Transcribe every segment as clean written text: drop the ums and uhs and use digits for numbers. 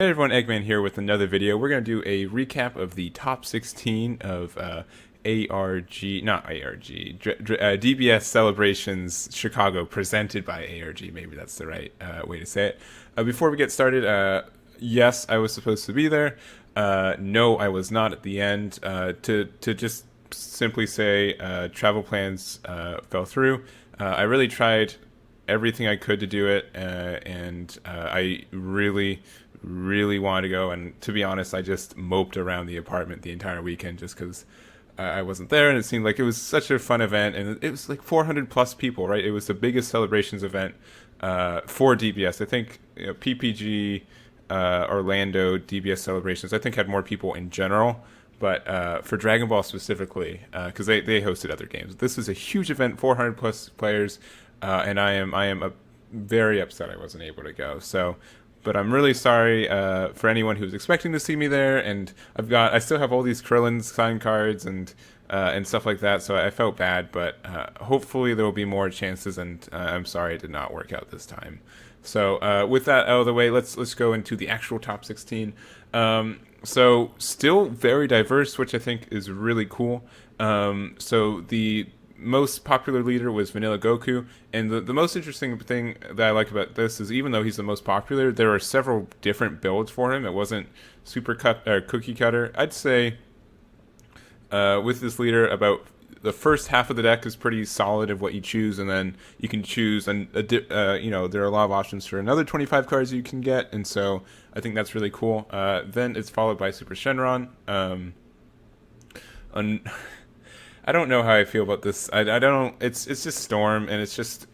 Hey everyone, Egman here with another video. We're going to do a recap of the top 16 of DBS Celebrations Chicago, presented by ARG. Maybe that's the right way to say it. Before we get started, yes, I was supposed to be there. No, I was not at the end. To just simply say, travel plans fell through. I really tried everything I could to do it, and I really wanted to go. And to be honest, I just moped around the apartment the entire weekend just because I wasn't there, and it seemed like it was such a fun event, and it was like 400 plus people, right? It was the biggest celebrations event for DBS. I think PPG Orlando DBS celebrations, I think, had more people in general. But for Dragon Ball specifically, because they hosted other games, this was a huge event, 400 plus players, and I am very upset I wasn't able to go. So, but I'm really sorry for anyone who's expecting to see me there. And I still have all these Krillin signed cards and stuff like that. So I felt bad, but hopefully there will be more chances. And I'm sorry it did not work out this time. So with that out of the way, let's go into the actual top 16. So still very diverse, which I think is really cool. So the most popular leader was Vanilla Goku, and the most interesting thing that I like about this is, even though he's the most popular, there are several different builds for him. It wasn't super cookie cutter. I'd say with this leader, about the first half of the deck is pretty solid of what you choose, and then you can choose, and there are a lot of options for another 25 cards you can get, and so I think that's really cool. Then it's followed by Super Shenron. I don't know how I feel about this. I don't. It's just Storm, and it's just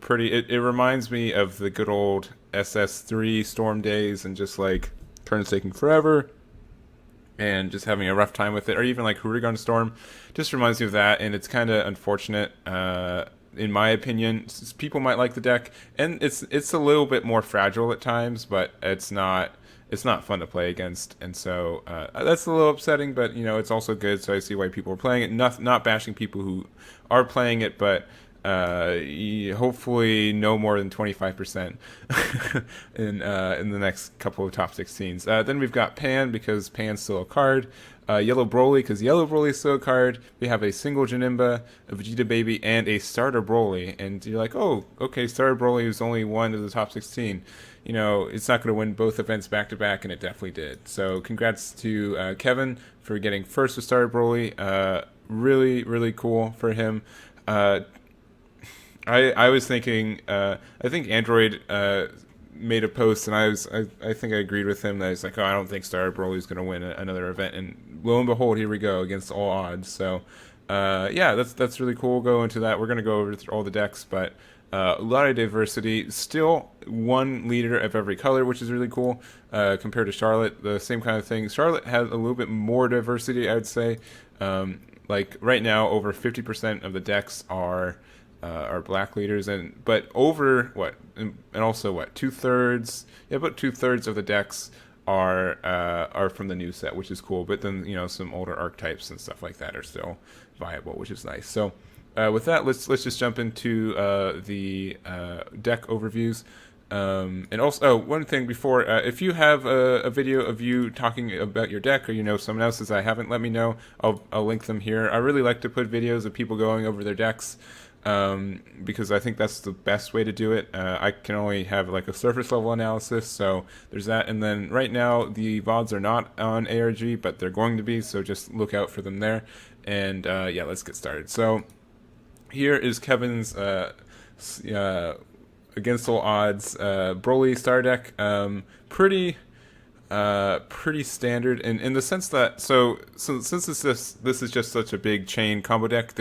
pretty. It reminds me of the good old SS3 Storm days, and just like turns taking forever, and just having a rough time with it, or even like Huragon Storm, just reminds me of that, and it's kind of unfortunate. In my opinion, people might like the deck, and it's a little bit more fragile at times, but it's not fun to play against, and so that's a little upsetting. But it's also good, so I see why people are playing it. Not bashing people who are playing it, but hopefully no more than 25% in the next couple of top 16s. Then we've got Pan, because Pan's still a card. Yellow Broly, because Yellow Broly is still a card. We have a single Janemba, a Vegeta Baby, and a starter Broly. And you're like, oh, okay, starter Broly is only one of the top 16. It's not going to win both events back to back, and it definitely did. So congrats to Kevin for getting first with starter Broly. Really cool for him. I was thinking, I think Android made a post, and I think I agreed with him that he's like, oh, I don't think Star Broly is going to win another event, and lo and behold, here we go against all odds. So yeah, that's really cool. We'll go into that. We're going to go over all the decks, but a lot of diversity. Still one leader of every color, which is really cool compared to Charlotte. The same kind of thing. Charlotte has a little bit more diversity, I would say. Like right now, over 50% of the decks are black leaders, but over and also 2/3, about 2/3 of the decks are from the new set, which is cool. But then some older archetypes and stuff like that are still viable, which is nice. So with that, let's just jump into the deck overviews. And also, one thing before, if you have a video of you talking about your deck, or someone else's I haven't, let me know. I'll link them here. I really like to put videos of people going over their decks, because I think that's the best way to do it. I can only have like a surface level analysis, so there's that. And then right now the VODs are not on ARG, but they're going to be, so just look out for them there. And yeah, let's get started. So here is Kevin's against all odds Broly star deck. Pretty standard in the sense that, so since this is just such a big chain combo deck,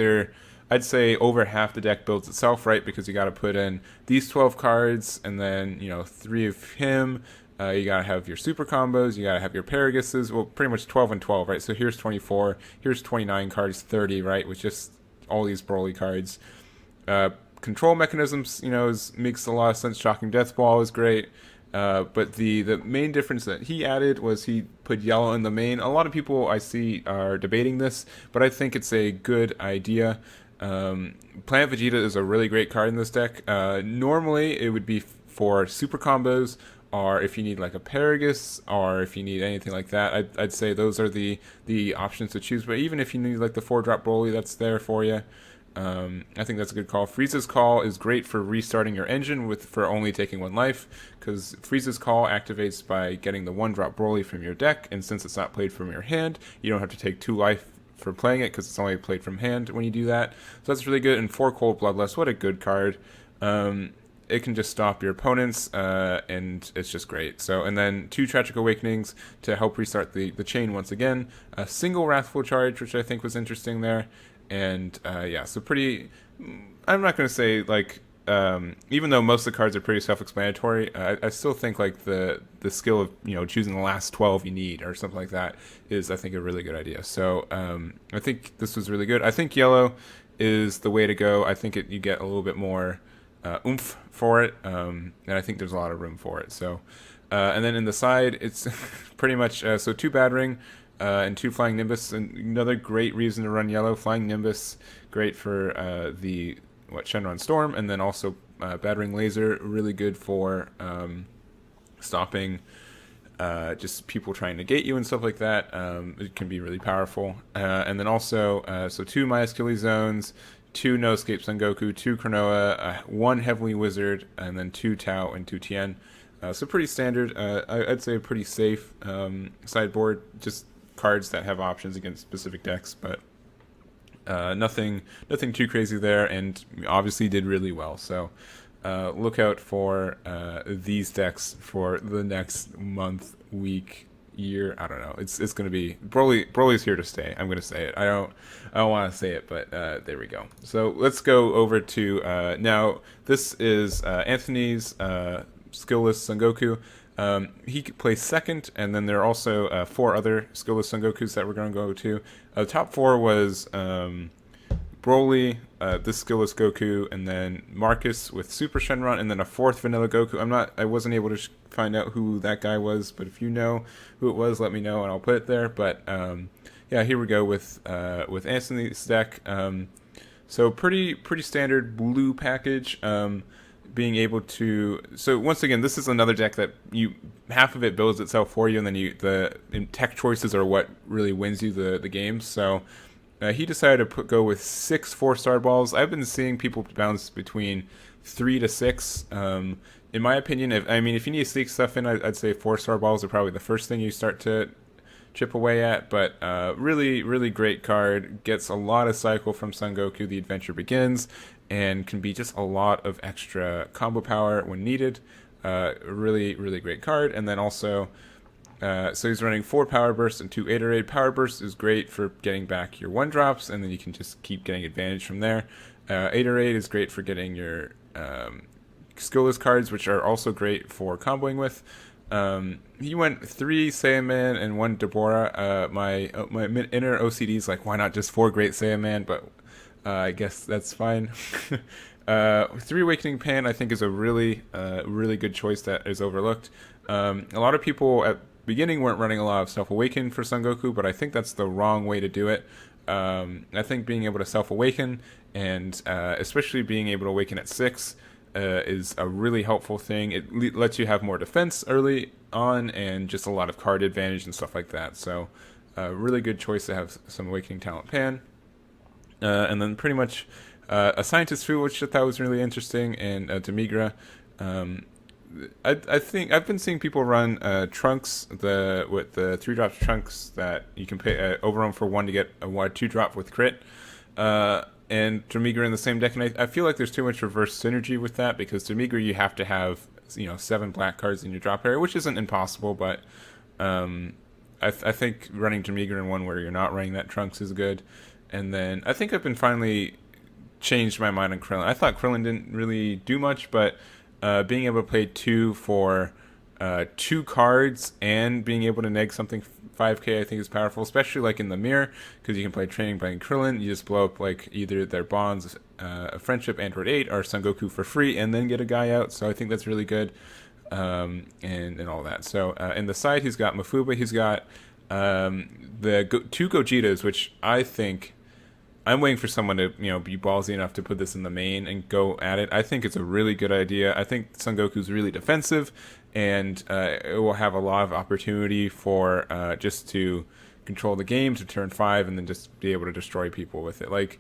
I'd say over half the deck builds itself, right? Because you got to put in these 12 cards, and then 3 of him. You got to have your super combos. You got to have your Paraguses. Well, pretty much 12 and 12, right? So here's 24. Here's 29 cards, 30, right? With just all these Broly cards. Control mechanisms, makes a lot of sense. Shocking Death Ball is great. But the main difference that he added was he put yellow in the main. A lot of people I see are debating this, but I think it's a good idea. Planet Vegeta is a really great card in this deck. Normally, it would be for super combos or if you need like a Paragus, or if you need anything like that, I'd say those are the options to choose. But even if you need like the 4-drop Broly, that's there for you. I think that's a good call. Frieza's Call is great for restarting your engine for only taking 1 life, because Frieza's Call activates by getting the 1-drop Broly from your deck, and since it's not played from your hand, you don't have to take 2 life for playing it, because it's only played from hand when you do that. So that's really good. And 4 Cold Bloodlust, what a good card. It can just stop your opponents, and it's just great. So, and then 2 Tragic Awakenings to help restart the chain once again. A single Wrathful Charge, which I think was interesting there. And yeah, so pretty. I'm not going to say like, even though most of the cards are pretty self-explanatory, I still think like the skill of choosing the last 12 you need or something like that is, I think, a really good idea. So I think this was really good. I think yellow is the way to go. I think you get a little bit more oomph for it, and I think there's a lot of room for it. So and then in the side, it's pretty much so 2 Battering. And 2 Flying Nimbus, and another great reason to run yellow. Flying Nimbus, great for the Shenron Storm, and then also Battering Laser, really good for stopping just people trying to gate you and stuff like that. It can be really powerful. And then also, so 2 My Achilles Zones, 2 No Escape Son Goku, 2 Cronoa, 1 Heavenly Wizard, and then 2 Tao and 2 Tien. So pretty standard. I'd say a pretty safe sideboard. Just cards that have options against specific decks, but nothing too crazy there, and obviously did really well. So look out for these decks for the next month, week, year. I don't know. It's going to be Broly's here to stay. I'm going to say it. I don't want to say it, but there we go. So let's go over to now. This is Anthony's skillless Son Goku. He plays second, and then there are also 4 other skillless Son Gokus that we're going to go to. The top 4 was Broly, this skillless Goku, and then Marcus with Super Shenron, and then a 4th vanilla Goku. I wasn't able to find out who that guy was, but if you know who it was, let me know, and I'll put it there. But yeah, here we go with Anthony's deck. So pretty standard blue package. Being able to, so once again, this is another deck that half of it builds itself for you, and then the tech choices are what really wins you the games. So he decided to go with 6 4-star balls. I've been seeing people bounce between 3 to 6. In my opinion, if you need to sneak stuff in, I'd say 4-star balls are probably the first thing you start to chip away at. But really, really great card. Gets a lot of cycle from Son Goku. The adventure begins, and can be just a lot of extra combo power when needed. Really, really great card. And then also, so he's running 4 Power Bursts and 2 Aetorade. Power Burst is great for getting back your 1-drops, and then you can just keep getting advantage from there. Aetorade is great for getting your skillless cards, which are also great for comboing with. He went 3 Saiyaman and 1 Deborah. My inner OCD is like, why not just 4 Great Saiyaman? But I guess that's fine. 3 Awakening Pan, I think, is a really good choice that is overlooked. A lot of people at beginning weren't running a lot of Self-Awaken for Son Goku, but I think that's the wrong way to do it. I think being able to Self-Awaken, and especially being able to awaken at 6, is a really helpful thing. It lets you have more defense early on, and just a lot of card advantage and stuff like that. So really good choice to have some Awakening Talent Pan. And then pretty much a Scientist Fu, which I thought was really interesting, and Demigra. I think I've been seeing people run Trunks with the 3-drop Trunks that you can pay overrun for 1 to get a 2-drop with crit, and Demigra in the same deck. And I feel like there's too much reverse synergy with that, because Demigra you have to have 7 black cards in your drop area, which isn't impossible, but I think running Demigra in one where you're not running that Trunks is good. And then I think I've been finally changed my mind on Krillin. I thought Krillin didn't really do much, but being able to play 2 for 2 cards and being able to neg something 5k, I think is powerful, especially like in the mirror, because you can play Training by Krillin. You just blow up like either their bonds, Friendship, Android 8, or Son Goku for free, and then get a guy out. So I think that's really good, and all that. So in the side, he's got Mafuba. He's got the 2 Gogetas, which I think I'm waiting for someone to, be ballsy enough to put this in the main and go at it. I think it's a really good idea. I think Son Goku's really defensive, and it will have a lot of opportunity for just to control the game to turn 5 and then just be able to destroy people with it. Like,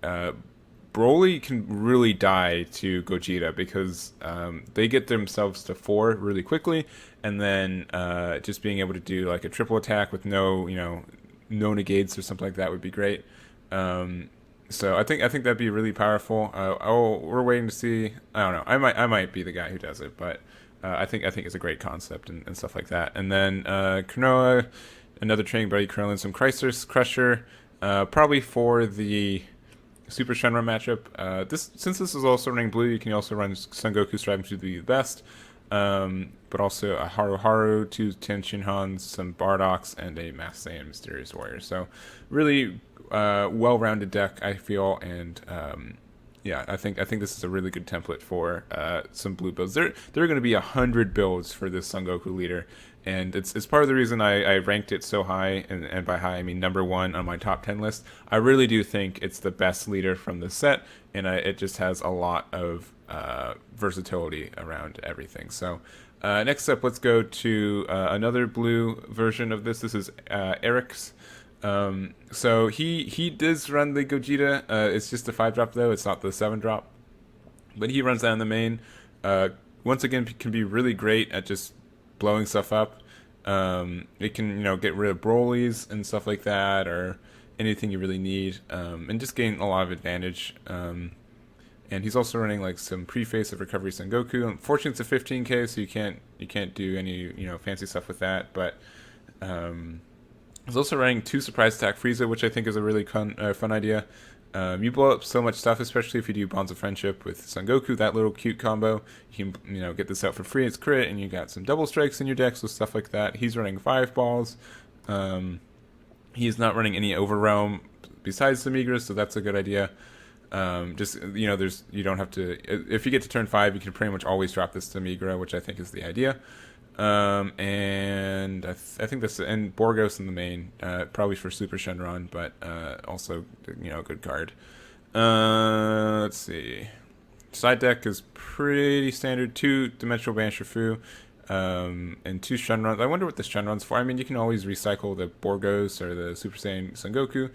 Broly can really die to Gogeta because they get themselves to 4 really quickly, and then just being able to do like a triple attack with no negates or something like that would be great. So I think that'd be really powerful. We're waiting to see. I don't know. I might be the guy who does it, but I think it's a great concept and stuff like that. And then Cronoa, another training buddy, Krillin, some Crisis Crusher, probably for the Super Shenron matchup. Since this is also running blue, you can also run Son Goku striving to be the best. But also a Haru Haru, 2 Tenshinhans, some Bardoks, and a Masked Saiyan Mysterious Warrior. So really well-rounded deck, I feel, and yeah, I think this is a really good template for some blue builds. There are going to be 100 builds for this Son Goku leader, and it's part of the reason I ranked it so high, and by high I mean number 1 on my top 10 list. I really do think it's the best leader from the set, and it just has a lot of versatility around everything. So next up, let's go to another blue version of this. This is Eric's. So he does run the Gogeta. It's just a 5-drop though. It's not the 7-drop. But he runs that in the main. Once again, can be really great at just blowing stuff up. It can get rid of Broly's and stuff like that, or anything you really need, and just gain a lot of advantage. And he's also running like some preface of Recovery Son Goku. Unfortunately, it's a 15k, so you can't do any fancy stuff with that. But he's also running 2 Surprise Attack Frieza, which I think is a really fun idea. You blow up so much stuff, especially if you do Bonds of Friendship with Son Goku. That little cute combo, you can get this out for free. It's crit, and you got some double strikes in your deck, so stuff like that. He's running 5 balls. He's not running any Overrealm besides the Migra, so that's a good idea. Just you don't have to. If you get to turn 5, you can pretty much always drop this to Migra, which I think is the idea. And I think that's and Borgos in the main, probably for Super Shenron, but also a good card. Let's see. Side deck is pretty standard: 2 Dimensional Banisher Fu, and 2 Shenrons. I wonder what the Shenron's for. I mean, you can always recycle the Borgos or the Super Saiyan Son Goku.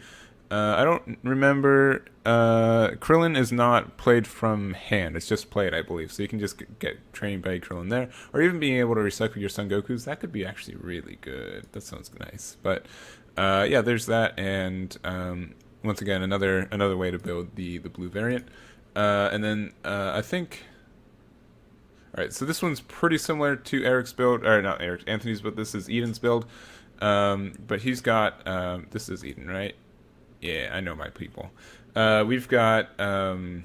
I don't remember. Krillin is not played from hand. It's just played, I believe. So you can just get training by Krillin there. Or even being able to recycle your Son Gokus. That could be actually really good. That sounds nice. But yeah, there's that. And once again, another way to build the blue variant. And then I think... Alright, so this one's pretty similar to Eric's build. Or not Eric, Anthony's, but this is Eden's build. But he's got... this is Eden, right? Yeah, I know my people. We've got, let's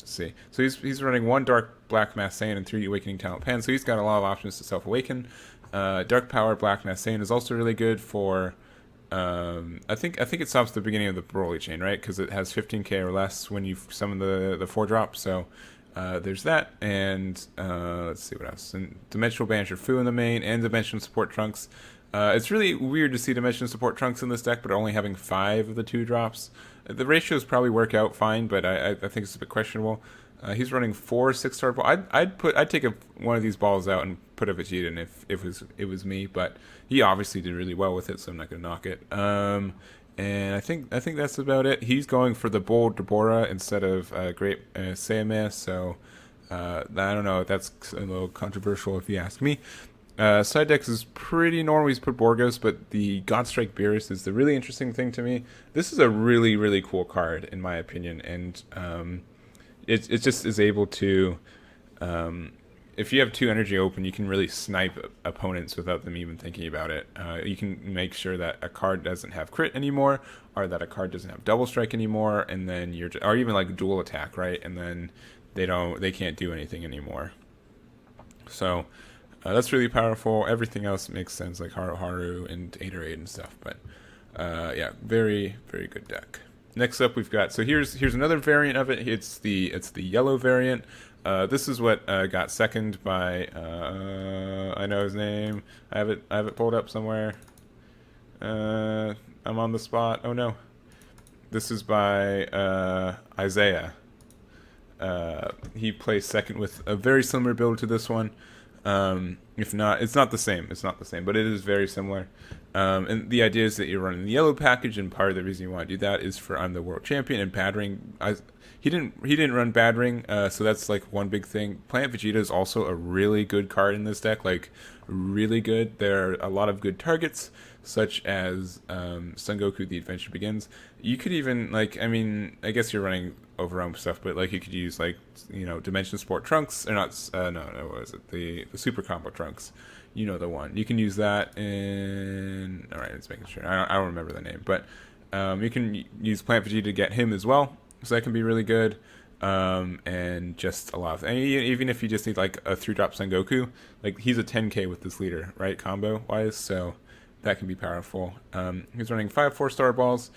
see. So he's running 1 Dark Black Masked Saiyan and 3 Awakening Talent Pen. So he's got a lot of options to self-awaken. Dark Power Black Masked Saiyan is also really good for, I think it stops the beginning of the Broly chain, right? Because it has 15k or less when you summon the 4-drop. So there's that. And let's see what else. And Dimensional Banisher Fu in the main, and Dimensional Support Trunks. It's really weird to see Dimension Support Trunks in this deck, but only having 5 of the 2 drops. The ratios probably work out fine, but I think it's a bit questionable. He's running 4 6-star balls. I'd take one of these balls out and put a Vegeta in if it was me, but he obviously did really well with it, so I'm not gonna knock it. And I think that's about it. He's going for the bold Deborah instead of Great Saiyaman, so I don't know. That's a little controversial if you ask me. Side decks is pretty normal. He's put Borgos, but the Godstrike Beerus is the really interesting thing to me. This is a really, really cool card, in my opinion, and it just is able to... if you have 2 energy open, you can really snipe opponents without them even thinking about it. You can make sure that a card doesn't have crit anymore, or that a card doesn't have double strike anymore, and then or even like dual attack, right? And then they can't do anything anymore. So that's really powerful. Everything else makes sense, like Haru Haru and Aderade and stuff. But yeah, very, very good deck. Next up, we've got, so here's another variant of it. It's the yellow variant. This is what got second by I know his name. I have it pulled up somewhere. I'm on the spot. Oh no. This is by Isaiah. He plays second with a very similar build to this one. If not, it's not the same. It's not the same, but it is very similar. And the idea is that you're running the yellow package, and part of the reason you want to do that is for I'm the world champion and Bad Ring. He didn't run Bad Ring, so that's like one big thing. Planet Vegeta is also a really good card in this deck, like really good. There are a lot of good targets, such as Son Goku: The Adventure Begins. You could even like, I mean, I guess you're running overwhelm stuff, but like you could use like Dimension Sport Trunks, or not? No, what was it? The Super Combo Trunks. You know the one. You can use that in. All right, let's making sure. I don't remember the name, but you can use Planet Vegeta to get him as well. So that can be really good, and just a lot of. And even if you just need like a 3-drop Son Goku, like he's a 10k with this leader, right? Combo wise, so that can be powerful. He's running 5 4-star balls,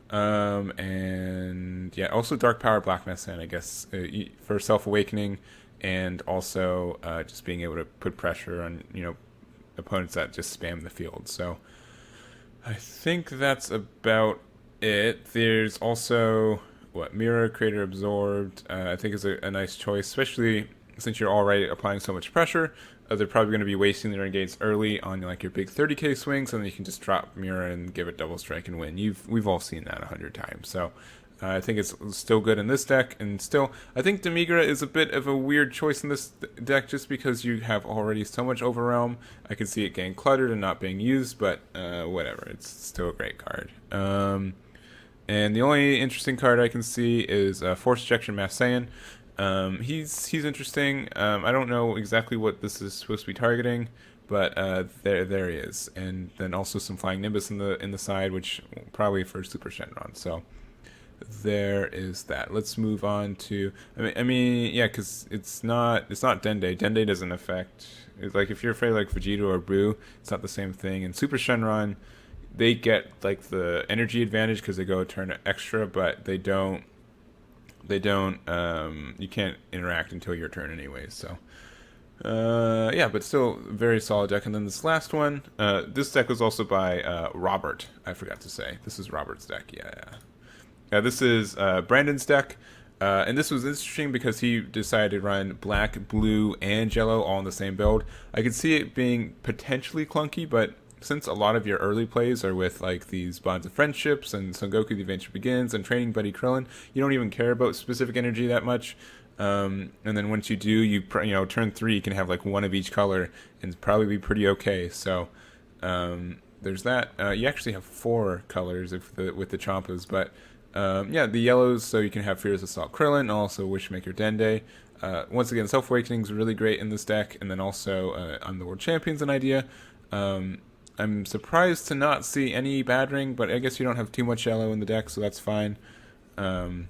and yeah, also Dark Power Black Messen, I guess, for Self Awakening, and also just being able to put pressure on opponents that just spam the field. So I think that's about it. There's also Mirror Creator Absorbed. I think is a nice choice, especially since you're already applying so much pressure. They're probably going to be wasting their engages early on like your big 30k swings, and then you can just drop Mirror and give it double strike and win. We've all seen that 100 times. So I think it's still good in this deck, and still I think Demigra is a bit of a weird choice in this deck just because you have already so much Overrealm. I can see it getting cluttered and not being used, but whatever. It's still a great card. And the only interesting card I can see is Force Ejection Mass Saiyan. He's interesting. I don't know exactly what this is supposed to be targeting, but there he is. And then also some Flying Nimbus in the side, which probably for Super Shenron. So there is that. Let's move on to. I mean, yeah, because it's not Dende. Dende doesn't affect. It's like if you're afraid of like Vegeta or Boo, it's not the same thing. And Super Shenron, they get like the energy advantage because they go a turn extra, but they don't. You can't interact until your turn anyways. So yeah, but still very solid deck. And then this last one, this deck was also by Robert. I forgot to say this is Robert's deck. Yeah. This is Brandon's deck. And this was interesting because he decided to run black, blue, and yellow all in the same build. I could see it being potentially clunky, but since a lot of your early plays are with like these Bonds of Friendships and Son Goku: The Adventure Begins and Training Buddy Krillin, you don't even care about specific energy that much. And then once you do, turn 3 you can have like one of each color and probably be pretty okay. So there's that. You actually have 4 colors with the Champas, but yeah, the yellows, so you can have Fearless Assault Krillin and also Wishmaker Dende. Once again, Self Awakening is really great in this deck, and then also I'm the World Champion's an idea. I'm surprised to not see any Bad Ring, but I guess you don't have too much yellow in the deck, so that's fine. And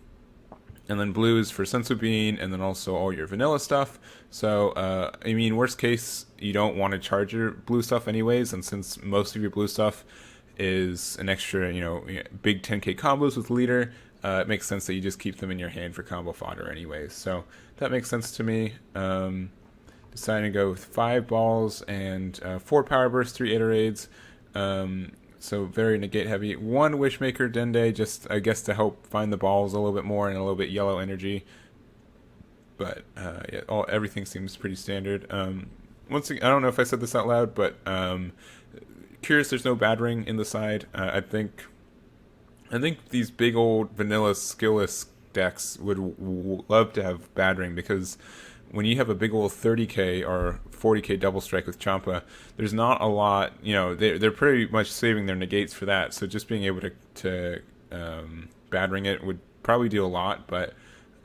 then blue is for Sensu Bean, and then also all your vanilla stuff. So, I mean, worst case, you don't want to charge your blue stuff anyways, and since most of your blue stuff is an extra, big 10k combos with leader, it makes sense that you just keep them in your hand for combo fodder anyways. So that makes sense to me. Deciding to go with 5 balls and 4 power bursts, 3 Iterades. So very negate heavy. 1 Wishmaker Dende, just I guess to help find the balls a little bit more and a little bit yellow energy. But yeah, everything seems pretty standard. Once again, I don't know if I said this out loud, but curious there's no Bad Ring in the side. I think these big old vanilla skillless decks would love to have Bad Ring, because when you have a big old 30k or 40k double strike with Champa, there's not a lot, they're pretty much saving their negates for that. So just being able to Bad Ring it would probably do a lot, but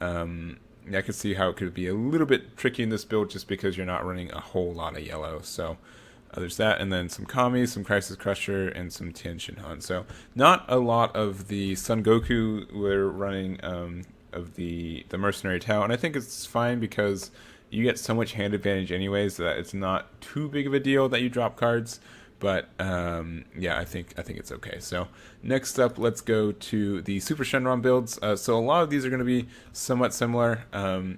I could see how it could be a little bit tricky in this build just because you're not running a whole lot of yellow. So there's that, and then some Kami, some Crisis Crusher, and some Tien Shinhan. So not a lot of the Son Goku we're running of the Mercenary Tao, and I think it's fine because you get so much hand advantage anyways that it's not too big of a deal that you drop cards. But yeah, I think it's okay. So next up, let's go to the Super Shenron builds. So a lot of these are going to be somewhat similar,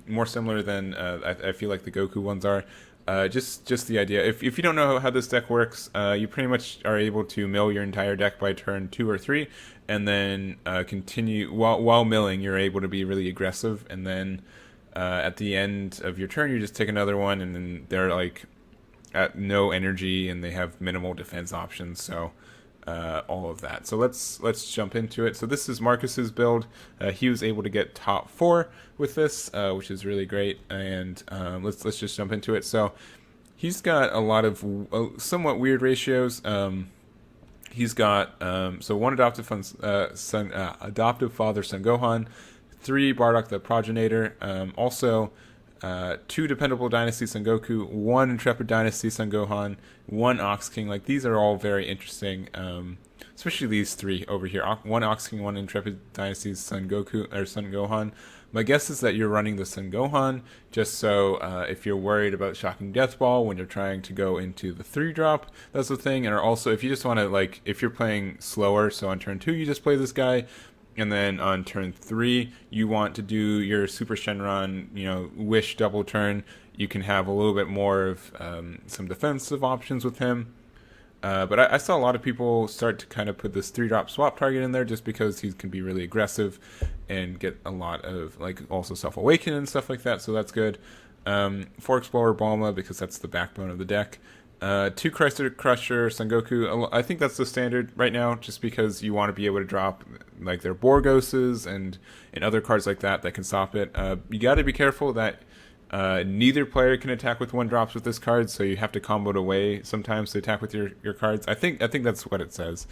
more similar than I feel like the Goku ones are. just the idea. If you don't know how this deck works, you pretty much are able to mill your entire deck by turn 2 or 3, and then continue while milling. You're able to be really aggressive, and then at the end of your turn, you just take another one, and then they're like at no energy, and they have minimal defense options. So all of that. So let's jump into it. So this is Marcus's build. He was able to get top 4 with this, which is really great. And let's just jump into it. So he's got a lot of somewhat weird ratios. He's got so 1 adoptive adoptive father Son Gohan, 3 Bardock the Progenitor, also 2 Dependable Dynasty Son Goku, 1 Intrepid Dynasty Son Gohan, 1 Ox King. Like, these are all very interesting, especially these 3 over here. 1 Ox King, 1 Intrepid Dynasty Son Goku or Son Gohan. My guess is that you're running the Son Gohan just so if you're worried about Shocking Death Ball when you're trying to go into the 3-drop, that's the thing. And also, if you just want to, like, if you're playing slower, so on turn 2 you just play this guy, and then on turn 3, you want to do your Super Shenron, Wish double turn. You can have a little bit more of some defensive options with him. But I saw a lot of people start to kind of put this 3-drop swap target in there just because he can be really aggressive and get a lot of, like, also Self-Awaken and stuff like that, so that's good. 4 Explorer Bulma because that's the backbone of the deck. 2 Crusher Son Goku. I think that's the standard right now, just because you want to be able to drop like their Borgoses and other cards like that can stop it. You got to be careful that neither player can attack with 1-drops with this card, so you have to combo it away sometimes to attack with your cards. I think that's what it says.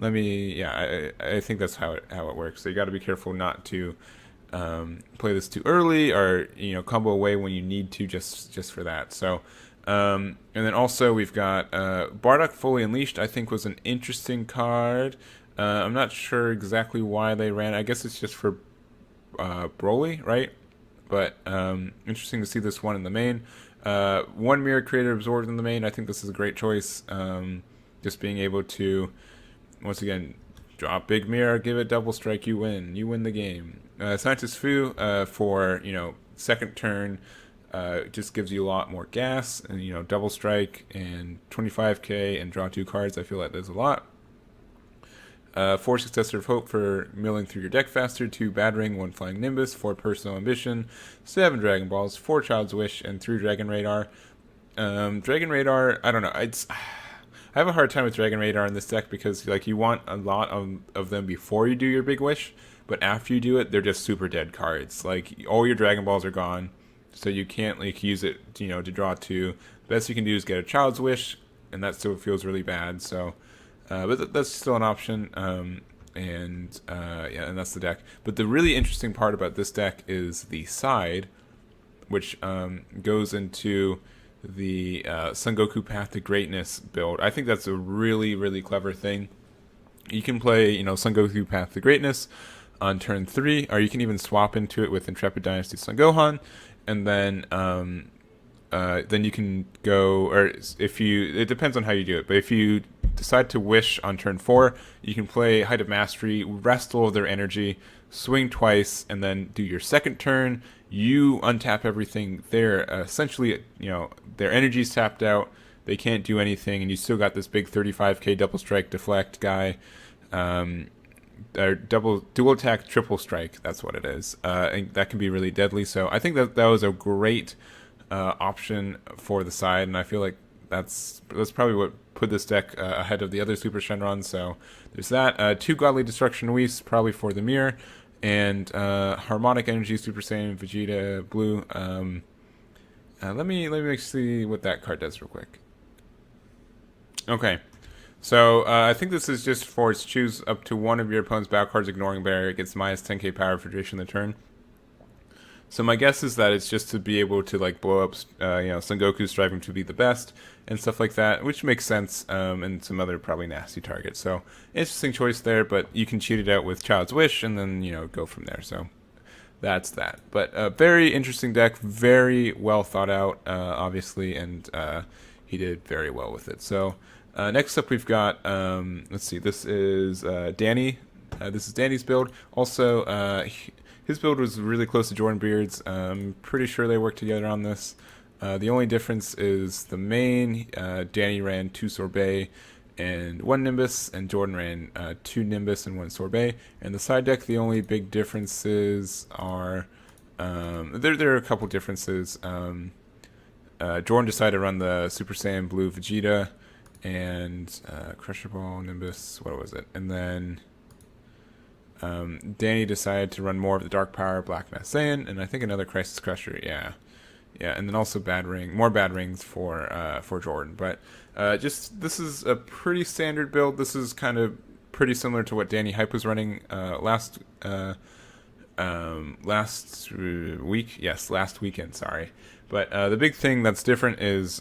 I think that's how it works. So you got to be careful not to play this too early, or combo away when you need to, just for that. So. And then also we've got Bardock Fully Unleashed. I think was an interesting card. I'm not sure exactly why they ran. I guess it's just for Broly, right? But interesting to see this one in the main. 1 Mirror Creator absorbed in the main. I think this is a great choice. Just being able to, once again, drop big mirror, give it double strike, you win the game. Scientist Fu for second turn. Just gives you a lot more gas, and double strike and 25k and draw 2 cards. I feel like there's a lot. 4 Successor of Hope for milling through your deck faster. 2 Battering, 1 Flying Nimbus, 4 Personal Ambition, 7 Dragon Balls, 4 Child's Wish, and 3 Dragon Radar. Dragon Radar, I don't know. I have a hard time with Dragon Radar in this deck because you want a lot of them before you do your big wish, but after you do it, they're just super dead cards. Like, all your Dragon Balls are gone. So you can't use it, to draw 2. The best you can do is get a Child's Wish, and that still feels really bad. So, but that's still an option. And that's the deck. But the really interesting part about this deck is the side, which goes into the Son Goku Path to Greatness build. I think that's a really, really clever thing. You can play, Son Goku Path to Greatness on turn 3, or you can even swap into it with Intrepid Dynasty Son Gohan. And then you can go, or it depends on how you do it, but if you decide to wish on turn 4, you can play Height of Mastery, rest all of their energy, swing twice, and then do your second turn. You untap everything. They're essentially, their energy's tapped out. They can't do anything, and you still got this big 35k double strike deflect guy. Or dual attack triple strike, that's what it is, and that can be really deadly. So I think that was a great option for the side, and I feel like that's probably what put this deck ahead of the other Super Shenron. So there's that. 2 Godly Destruction Whis, probably for the mirror, and Harmonic Energy Super Saiyan Vegeta Blue. Let me see what that card does real quick. Okay. So I think this is just for choose up to 1 of your opponent's battle cards, ignoring barrier. It gets minus 10k power for duration of the turn. So my guess is that it's just to be able to blow up, Son Goku striving to be the best and stuff like that, which makes sense, and some other probably nasty targets. So interesting choice there, but you can cheat it out with Child's Wish and then go from there. So that's that. But very interesting deck, very well thought out, obviously, and he did very well with it. So. Next up, we've got, let's see, this is Danny. This is Danny's build. Also, his build was really close to Jordan Beard's. I'm pretty sure they worked together on this. The only difference is the main. Danny ran 2 sorbet and 1 nimbus, and Jordan ran 2 nimbus and 1 sorbet. And the side deck, the only big differences are there are a couple differences. Jordan decided to run the Super Saiyan Blue Vegeta and Crusher Ball Nimbus. What was it? And then Danny decided to run more of the Dark Power Black Mass Saiyan, and I think another Crisis Crusher. Yeah, and then also more bad rings for Jordan. But just this is a pretty standard build. This is kind of pretty similar to what Danny Hype was running last week. Yes, last weekend. Sorry, but the big thing that's different is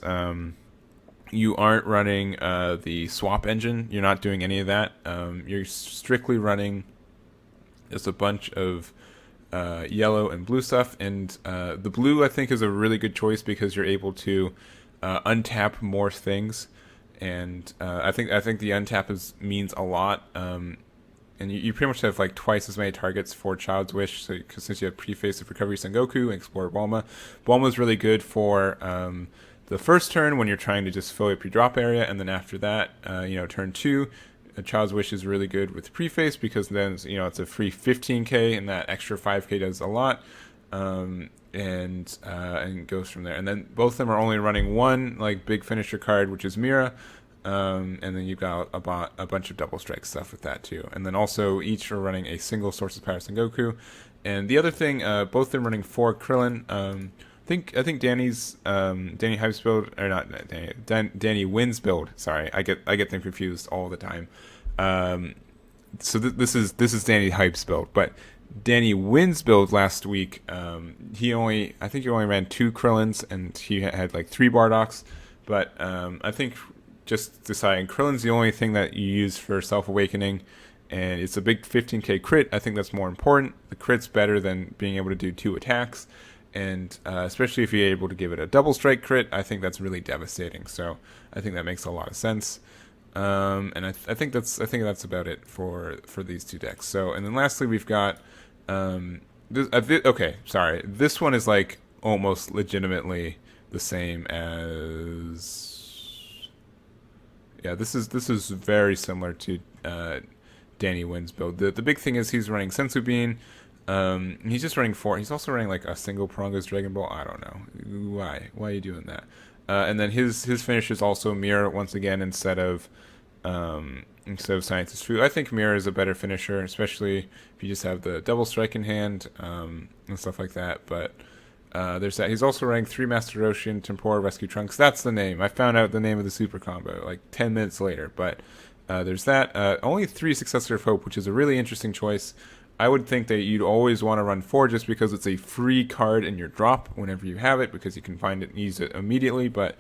you aren't running the swap engine. You're not doing any of that. You're strictly running just a bunch of yellow and blue stuff, and the blue I think is a really good choice because you're able to untap more things, and I think the untap means a lot. And you pretty much have like twice as many targets for Child's Wish. So since you have Preface of Recovery Sengoku and Explorer Bulma, Bulma's really good for the first turn when you're trying to just fill up your drop area, and then after that, turn 2. A Child's Wish is really good with Preface because then it's a free 15k, and that extra 5k does a lot, and goes from there. And then both of them are only running one like big finisher card, which is Mira, and then you've got a bunch of double strike stuff with that too. And then also each are running a single Source of Power Sengoku. And the other thing, both of them running 4 Krillin. I think Danny's Danny Hype's build, or not Danny Wins build. Sorry, I get them confused all the time. So this is Danny Hype's build, but Danny Wins build last week. He only ran 2 Krillins, and he had like 3 Bardocks. But I think just deciding Krillin's the only thing that you use for Self Awakening, and it's a big 15k crit. I think that's more important. The crit's better than being able to do 2 attacks. And especially if you're able to give it a double strike crit, I think that's really devastating. So I think that makes a lot of sense. And I think that's about it for these 2 decks. So, and then lastly we've got this one is like almost legitimately the same as this is very similar to Danny Wynn's build. The big thing is he's running Sensu Bean. He's just running 4. He's also running like a single Pronga's Dragon Ball. I don't know why are you doing that. And then his finish is also Mirror once again instead of Science's Fu. I think Mirror is a better finisher, especially if you just have the double strike in hand and stuff like that. But there's that. He's also running 3 Master Roshin, Tempora, Rescue Trunks. That's the name. I found out the name of the super combo like 10 minutes later. But there's that. Only 3 Successor of Hope, which is a really interesting choice. I would think that you'd always want to run 4 just because it's a free card in your drop whenever you have it, because you can find it and use it immediately. But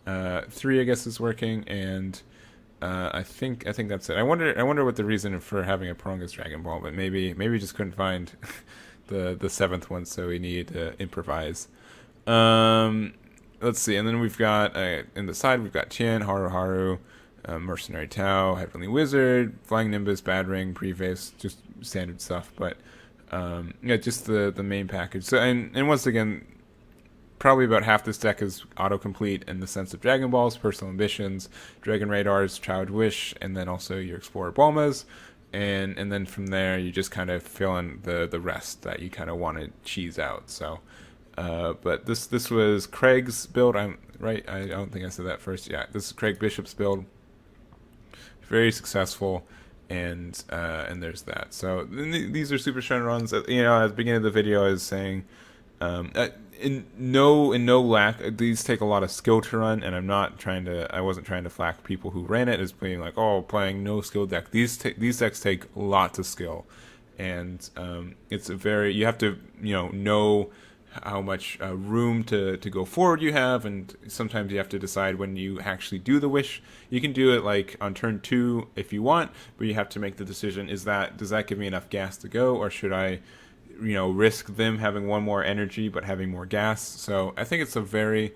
3, I guess, is working, and I think that's it. I wonder what the reason for having a Pronga's Dragon Ball, but maybe just couldn't find the 7th one, so we needed to improvise. Let's see, and then we've got in the side we've got Tien, Haru, Mercenary Tau, Heavenly Wizard, Flying Nimbus, Bad Ring, Preface, just standard stuff. But just the main package. So and once again, probably about half this deck is autocomplete in the sense of Dragon Balls, Personal Ambitions, Dragon Radars, Child Wish, and then also your Explorer Bulmas. And then from there you just kind of fill in the rest that you kind of want to cheese out. So but this was Craig's build. I'm right. I don't think I said that first. Yeah, this is Craig Bishop's build. Very successful, and there's that. So these are Super Shine runs. At the beginning of the video, I was saying, in no lack, these take a lot of skill to run, and I wasn't trying to flack people who ran it as being like, playing no skill deck. These decks take lots of skill, and you have to know how much room to go forward you have, and sometimes you have to decide when you actually do the wish. You can do it like on turn 2 if you want, but you have to make the decision, does that give me enough gas to go, or should I risk them having 1 more energy but having more gas? So I think it's a very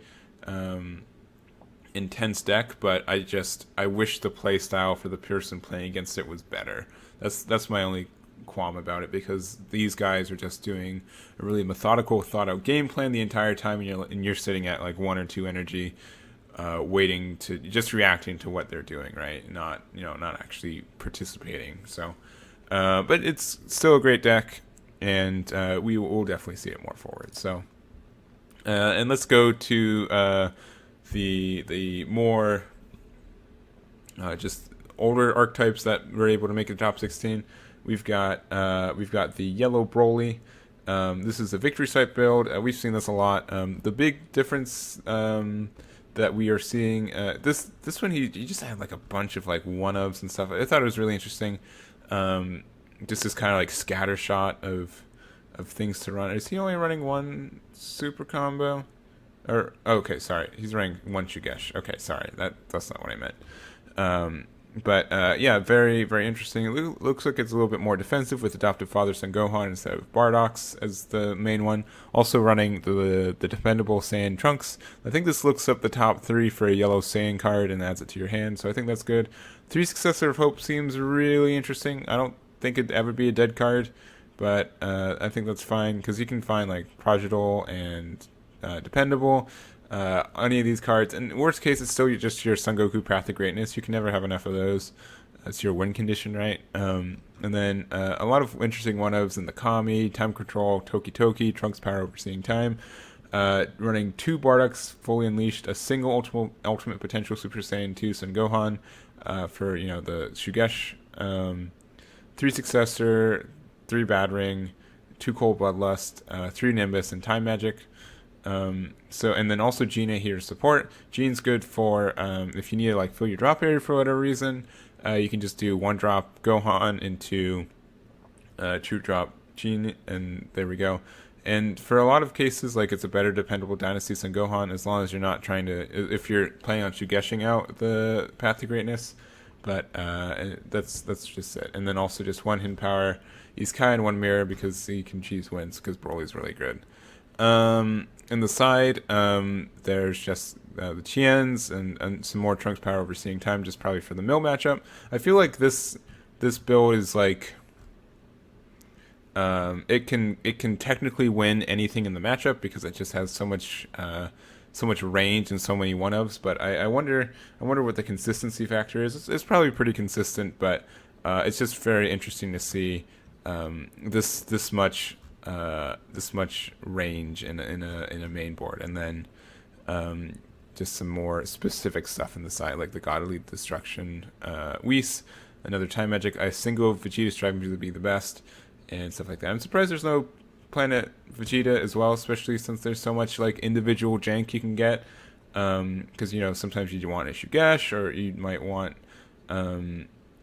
intense deck, but I wish the play style for the person playing against it was better. That's my only qualm about it, because these guys are just doing a really methodical, thought out game plan the entire time, and you're sitting at like 1 or 2 energy, waiting to just reacting to what they're doing, right? Not not actually participating. So, but it's still a great deck, and we will definitely see it more forward. So, and let's go to the more just older archetypes that were able to make the top 16. We've got the yellow Broly. This is a victory site build. We've seen this a lot. The big difference that we are seeing, this one, he just had like a bunch of like one-ofs and stuff. I thought it was really interesting. Just this kind of like scatter shot of things to run. Is he only running one super combo? Or okay, sorry, he's running one Shugesh. Okay, sorry, that's not what I meant. But yeah, very, very interesting. It looks like it's a little bit more defensive with Adoptive Father Son Gohan instead of Bardock's as the main one. Also running the dependable Saiyan Trunks. I think this looks up the top 3 for a yellow Saiyan card and adds it to your hand, so I think that's good. 3 Successor of Hope seems really interesting. I don't think it'd ever be a dead card, but I think that's fine, because you can find like Prodigal and Dependable, any of these cards, and worst case it's still just your Son Goku Path to Greatness. You can never have enough of those. That's your win condition, right? And then a lot of interesting one-ofs in the Kami, Time Control, Toki, Trunks Power Overseeing Time, running 2 Bardocks Fully Unleashed, a single ultimate potential Super Saiyan 2 Son Gohan for the Shugesh, 3 Successor, 3 Bad Ring, 2 Cold Bloodlust, 3 Nimbus, and Time Magic. And then also Gina here to support. Gene's good for if you need to like fill your drop area for whatever reason. You can just do 1 drop Gohan into 2 drop Gene, and there we go. And for a lot of cases, like, it's a better dependable Dynasty Son Gohan, as long as you're not trying to, if you're planning on Shugeshing out the Path to Greatness. But that's just it. And then also just 1 hidden power Isekai and 1 mirror, because he can cheese wins, because Broly's really good. In the side, there's just the Chiens and some more Trunks Power Overseeing Time, just probably for the mill matchup. I feel like this build is like it can technically win anything in the matchup, because it just has so much range and so many one-ofs. But I wonder what the consistency factor is. It's probably pretty consistent, but it's just very interesting to see this much range in a main board, and then just some more specific stuff in the side, like the God Elite Destruction, Whis, another Time Magic, a single Vegeta striving to be the best, and stuff like that. I'm surprised there's no Planet Vegeta as well, especially since there's so much like individual jank you can get, because sometimes you want a Shugesh, or you might want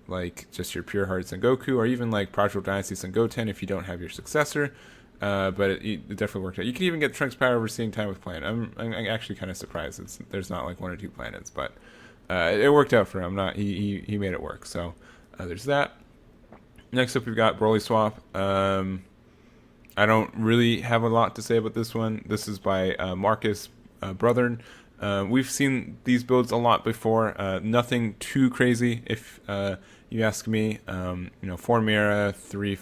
like just your Pure Heart Son Goku, or even like Prodigal Dynasty Son Goten if you don't have your successor. But it definitely worked out. You can even get Trunks Power Overseeing Time with Planet. I'm actually kind of surprised there's not like 1 or 2 planets, but it worked out for him. He made it work. So there's that. Next up, we've got Broly Swap. I don't really have a lot to say about this one. This is by Marcus Brothern. We've seen these builds a lot before. Nothing too crazy, if you ask me. 4 Mira, 3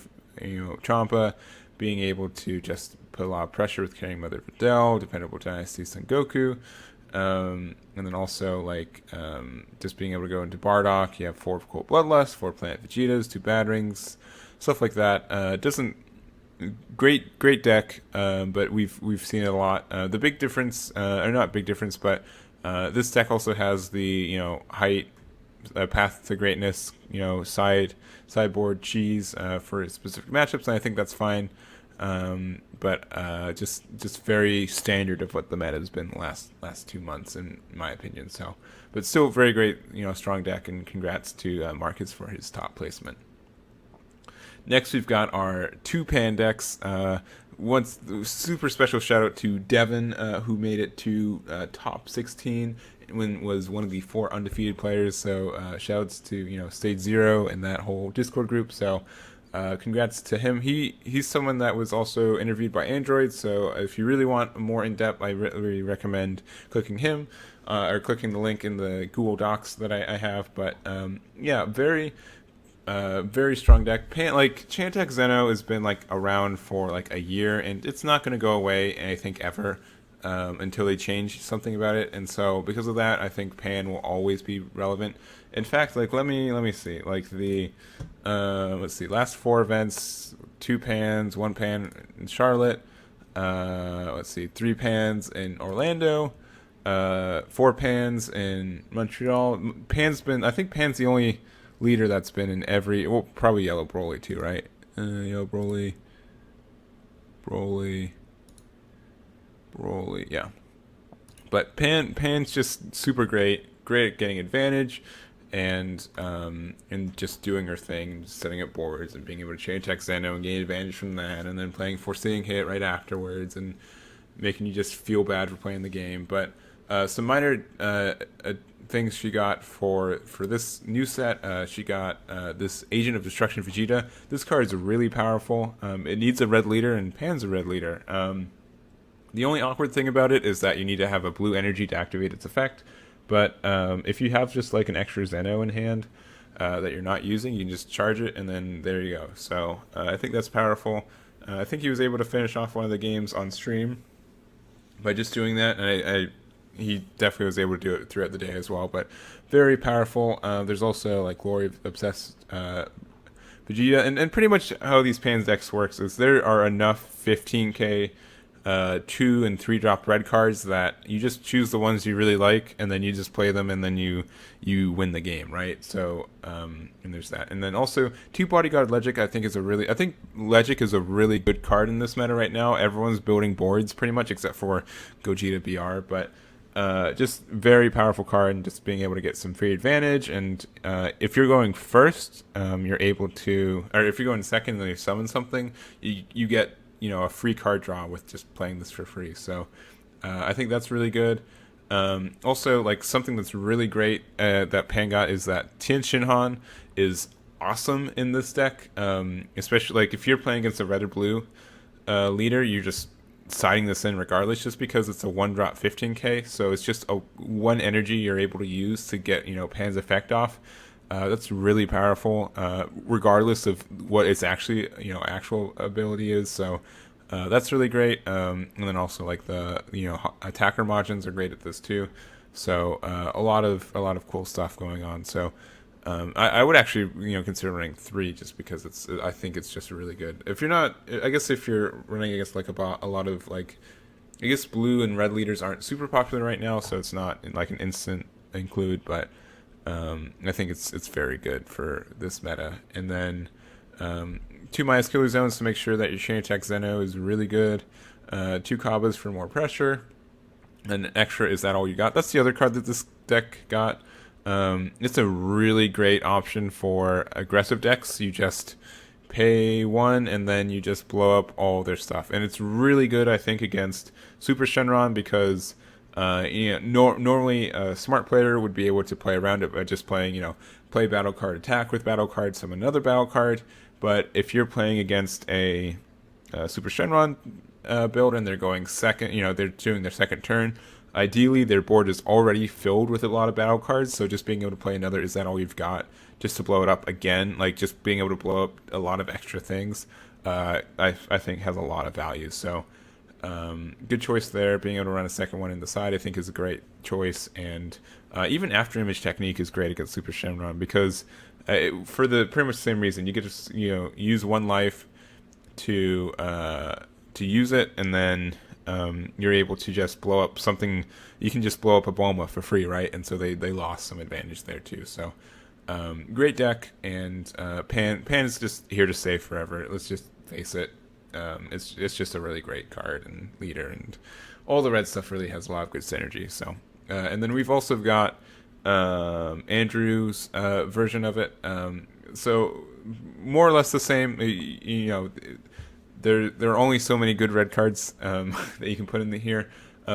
Champa, being able to just put a lot of pressure with carrying Mother Videl, dependable Dynasty Son Goku, and then also like just being able to go into Bardock. You have 4 Cold Bloodlust, 4 Planet Vegetas, 2 Bad Rings, stuff like that. Doesn't great deck, but we've seen it a lot. The big difference, or not big difference, but this deck also has the height, Path to Greatness, sideboard cheese for specific matchups, and I think that's fine. But just very standard of what the meta has been the last 2 months, in my opinion. So, but still very great, strong deck, and congrats to Marcus for his top placement. Next, we've got our 2 pan decks. Once super special shout out to Devin, who made it to top 16 when was one of the 4 undefeated players. So shouts to Stage 0 and that whole Discord group. So congrats to him. He's someone that was also interviewed by Android. So if you really want more in depth, I really recommend clicking him or clicking the link in the Google Docs that I have. But yeah, very Very strong deck. Like Chantech Zeno has been like around for like a year, and it's not going to go away. I think ever until they change something about it. And so because of that, I think Pan will always be relevant. In fact, like let me see. Like the let's see, last 4 events, 2 Pans, 1 Pan in Charlotte. Let's see, 3 Pans in Orlando. 4 Pans in Montreal. I think Pan's the only leader that's been in every, well, probably Yellow Broly too, right? Yellow Broly, yeah. But Pan's just super great at getting advantage, and just doing her thing, setting up boards and being able to chain attack Zeno and gain advantage from that, and then playing Foreseeing Hit right afterwards, and making you just feel bad for playing the game. But some minor things she got for this new set. She got this Agent of Destruction Vegeta. This card is really powerful. It needs a red leader, and Pan's a red leader. The only awkward thing about it is that you need to have a blue energy to activate its effect. But if you have just like an extra Zeno in hand that you're not using, you can just charge it, and then there you go. So I think that's powerful. I think he was able to finish off one of the games on stream by just doing that, and he definitely was able to do it throughout the day as well. But very powerful. There's also like Glory Obsessed Vegeta, and pretty much how these Pans decks works is there are enough 15k 2 and 3 drop red cards that you just choose the ones you really like, and then you just play them, and then you win the game, right? So and there's that. And then also 2 Bodyguard Legic I think Legic is a really good card in this meta right now. Everyone's building boards pretty much except for Gogeta BR, but just very powerful card, and just being able to get some free advantage. And if you're going first, you're able to, or if you're going second and you summon something, you get a free card draw with just playing this for free. So I think that's really good. Also, like something that's really great that Pan got is that Tien Shinhan is awesome in this deck. Especially like if you're playing against a red or blue leader, you're just siding this in regardless, just because it's a 1-drop 15k. So it's just a 1 energy you're able to use to get Pan's effect off. That's really powerful, regardless of what its actually, actual ability is. So that's really great. And then also like the, attacker Majins are great at this too. So a lot of cool stuff going on. So I would actually, consider running 3 just because I think it's just really good. If you're not, I guess if you're running against like a lot of like, I guess blue and red leaders aren't super popular right now, so it's not like an instant include, but I think it's very good for this meta. And then 2 minus killer zones to make sure that your chain attack Zeno is really good. 2 Kabas for more pressure. And extra, is that all you got? That's the other card that this deck got. It's a really great option for aggressive decks. You just pay 1 and then you just blow up all their stuff. And it's really good, I think, against Super Shenron because normally a smart player would be able to play around it by just playing, play battle card, attack with battle card, summon another battle card. But if you're playing against a Super Shenron build and they're going second, they're doing their second turn, ideally their board is already filled with a lot of battle cards. So just being able to play another, is that all you've got? Just to blow it up again, like just being able to blow up a lot of extra things, I think has a lot of value. So good choice there. Being able to run a second one in the side, I think, is a great choice. And even after image technique is great against Super Shenron because for the pretty much the same reason, you get to use 1 life to use it, and then you're able to just blow up something. You can just blow up a Bulma for free, right? And so they lost some advantage there too. So great deck, and Pan is just here to stay forever. Let's just face it. It's just a really great card and leader, and all the red stuff really has a lot of good synergy. So and then we've also got Andrew's version of it. So more or less the same. There are only so many good red cards that you can put in here.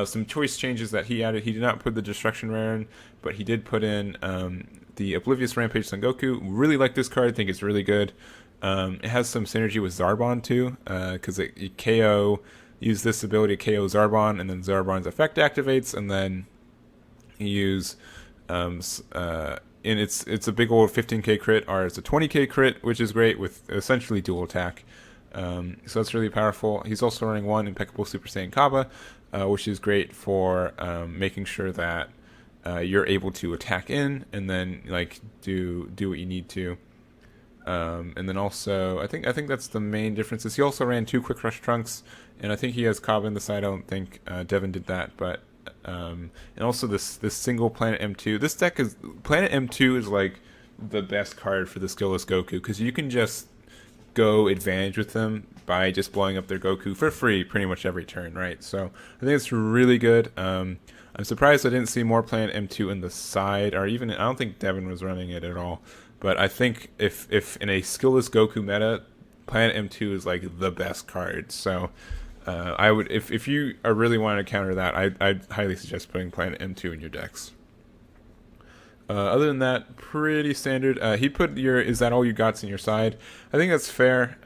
Some choice changes that he added. He did not put the Destruction Rare in, but he did put in the Oblivious Rampage Son Goku. Really like this card. I think it's really good. It has some synergy with Zarbon too, because you KO, use this ability to KO Zarbon, and then Zarbon's effect activates, and then you use and it's a big old 15k crit, or it's a 20k crit, which is great with essentially dual attack. So that's really powerful. He's also running one Impeccable Super Saiyan Kaba, which is great for making sure that you're able to attack in and then like do what you need to. And then also, I think that's the main differences. He also ran 2 Quick Rush Trunks, and I think he has Kaba in the side. I don't think Devin did that, but and also this single Planet M2. This deck is Planet M2 is like the best card for the skillless Goku, because you can just go advantage with them by just blowing up their Goku for free pretty much every turn, right? So I think it's really good. I'm surprised I didn't see more Planet M2 in the side, or even I don't think Devin was running it at all. But I think if in a skillless Goku meta, Planet M2 is like the best card. So I would, if you are really wanting to counter that, I'd highly suggest putting Planet M2 in your decks. Other than that, pretty standard. He put your "is that all you got's" in your side. I think that's fair.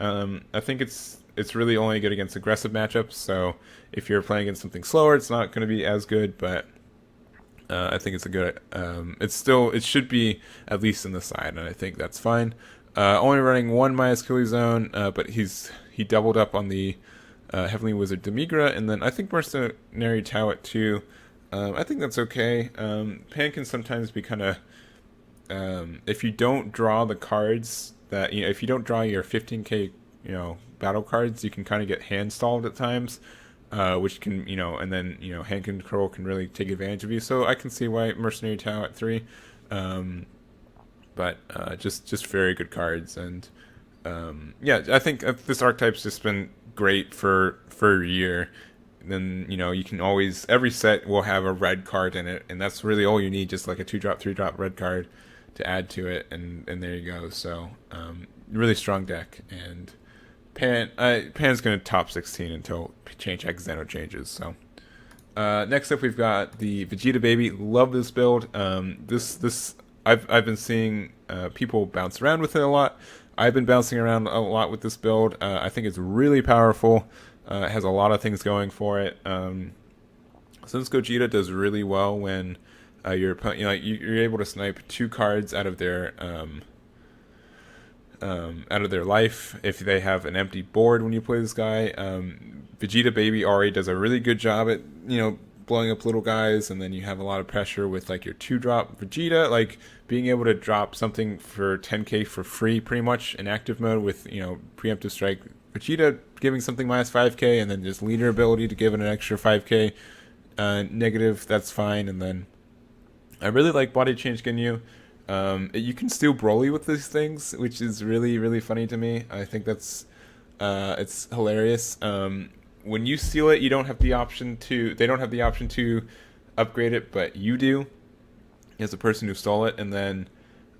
I think it's really only good against aggressive matchups. So if you're playing against something slower, it's not going to be as good. But I think it's a good. It should be at least in the side, and I think that's fine. Only running 1 My Achilles Zone, but he doubled up on the Heavenly Wizard Demigra, and then I think Mercenary Tau at 2. I think that's okay. Pan can sometimes be kind of if you don't draw the cards that if you don't draw your 15k battle cards, you can kind of get hand stalled at times, which can and then hand control can really take advantage of you. So I can see why Mercenary Tau at 3, but just very good cards. And yeah, I think this archetype's just been great for a year. And then you can always, every set will have a red card in it, and that's really all you need, just like a 2-drop 3-drop red card to add to it, and there you go. So really strong deck, and Pan's going to top 16 until Change X Xeno changes. So next up we've got the Vegeta Baby. Love this build. This I've been seeing people bounce around with it a lot. I've been bouncing around a lot with this build. I think it's really powerful. It has a lot of things going for it. Since Gogeta does really well when your opponent, you're able to snipe 2 cards out of their life if they have an empty board when you play this guy. Vegeta Baby already does a really good job at blowing up little guys, and then you have a lot of pressure with like your 2-drop Vegeta, like being able to drop something for 10k for free pretty much in active mode with preemptive strike. Vegeta giving something minus 5k, and then just leader ability to give it an extra 5k negative, that's fine. And then I really like Body Change Ginyu. You can steal Broly with these things, which is really, really funny to me. I think that's it's hilarious. When you steal it, they don't have the option to upgrade it, but you do as the person who stole it. And then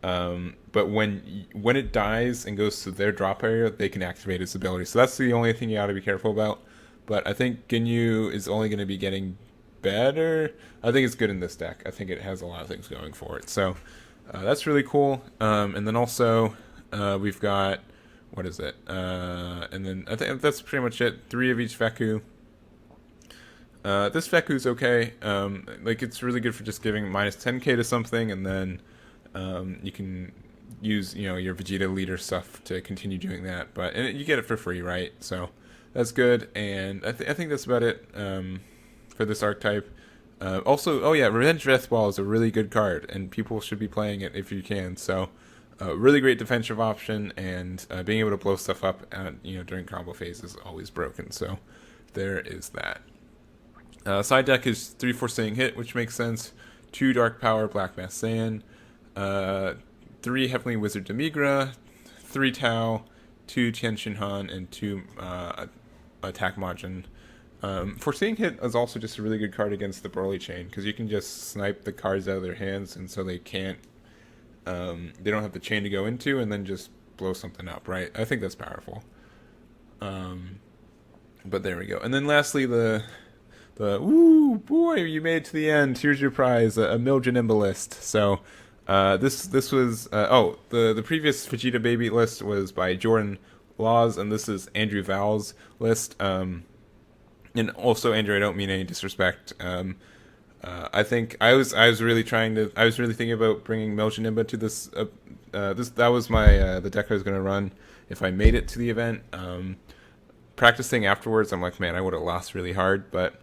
but when it dies and goes to their drop area, they can activate its ability. So that's the only thing you got to be careful about. But I think Ginyu is only going to be getting better. I think it's good in this deck. I think it has a lot of things going for it. So that's really cool. And then also we've got, what is it? And then I think that's pretty much it. 3 of each Veku. This Veku's okay. Like it's really good for just giving minus 10k to something, and then you can use your Vegeta leader stuff to continue doing that. But you get it for free, right? So that's good. And I think that's about it for this archetype. Also, oh yeah, Revenge Deathball is a really good card, and people should be playing it if you can. So really great defensive option, and being able to blow stuff up during combo phase is always broken. So there is that. Side deck is 3-4 Saiyan Hit, which makes sense. 2 Dark Power Black Mass Saiyan, 3 Heavenly Wizard Demigra, 3 Tau, 2 Tien Shinhan, and 2 Attack Majin. Foreseeing Hit is also just a really good card against the Burly chain, because you can just snipe the cards out of their hands, and so they can't they don't have the chain to go into, and then just blow something up, right? I think that's powerful. But there we go. And then lastly, the ooh boy, you made it to the end. Here's your prize, a Mijin Embolist. So this was the previous Vegeta Baby list was by Jordan Laws, and this is Andrew Val's list. And also, Andrew, I don't mean any disrespect. I think I was really thinking about bringing Mijin to this. That was my the deck I was going to run if I made it to the event. Practicing afterwards, I'm like, man, I would have lost really hard. But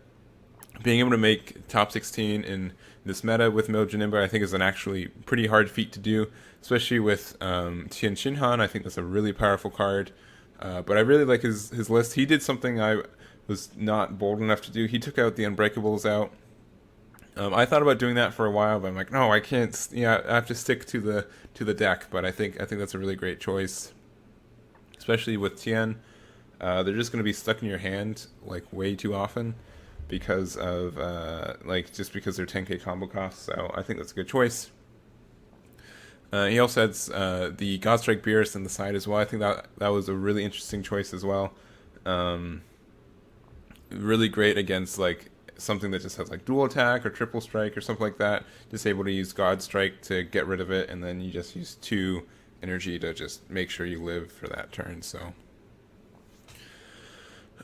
being able to make top 16 in this meta with Mijin, I think is an actually pretty hard feat to do, especially with Tian Shinhan. I think that's a really powerful card. But I really like his list. He did something I was not bold enough to do. He took out the Unbreakables out. I thought about doing that for a while, but I'm like, no, I can't. Yeah, I have to stick to the deck. But I think that's a really great choice, especially with Tian. They're just going to be stuck in your hand like way too often because of just because they're 10k combo costs. So I think that's a good choice. He also has the Godstrike Beerus on the side as well. I think that was a really interesting choice as well. Really great against like something that just has like dual attack or triple strike or something like that. Just able to use God Strike to get rid of it, and then you just use 2 energy to just make sure you live for that turn. So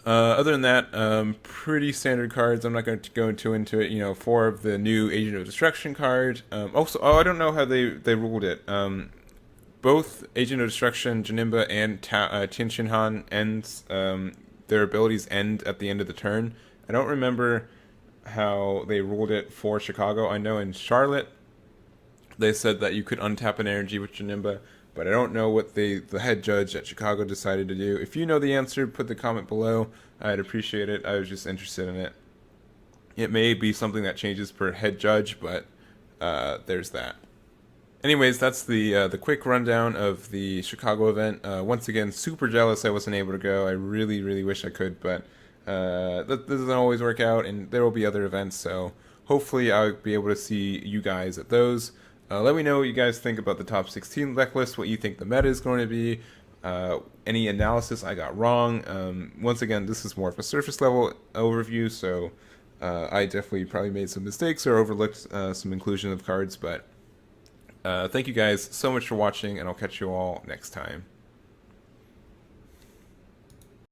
other than that, pretty standard cards. I'm not going to go into it. 4 of the new Agent of Destruction card. I don't know how they ruled it. Both Agent of Destruction, Janemba, and Tian Shinhan ends. Their abilities end at the end of the turn. I don't remember how they ruled it for Chicago. I know in Charlotte they said that you could untap an energy with Janemba, but I don't know what the head judge at Chicago decided to do. If you know the answer, put the comment below. I'd appreciate it. I was just interested in it. It may be something that changes per head judge, but there's that. Anyways, that's the quick rundown of the Chicago event. Once again, super jealous I wasn't able to go. I really, really wish I could, but that doesn't always work out, and there will be other events, so hopefully I'll be able to see you guys at those. Let me know what you guys think about the top 16 deck list, what you think the meta is going to be, any analysis I got wrong. Once again, this is more of a surface level overview, so I definitely probably made some mistakes or overlooked some inclusion of cards, but thank you guys so much for watching, and I'll catch you all next time.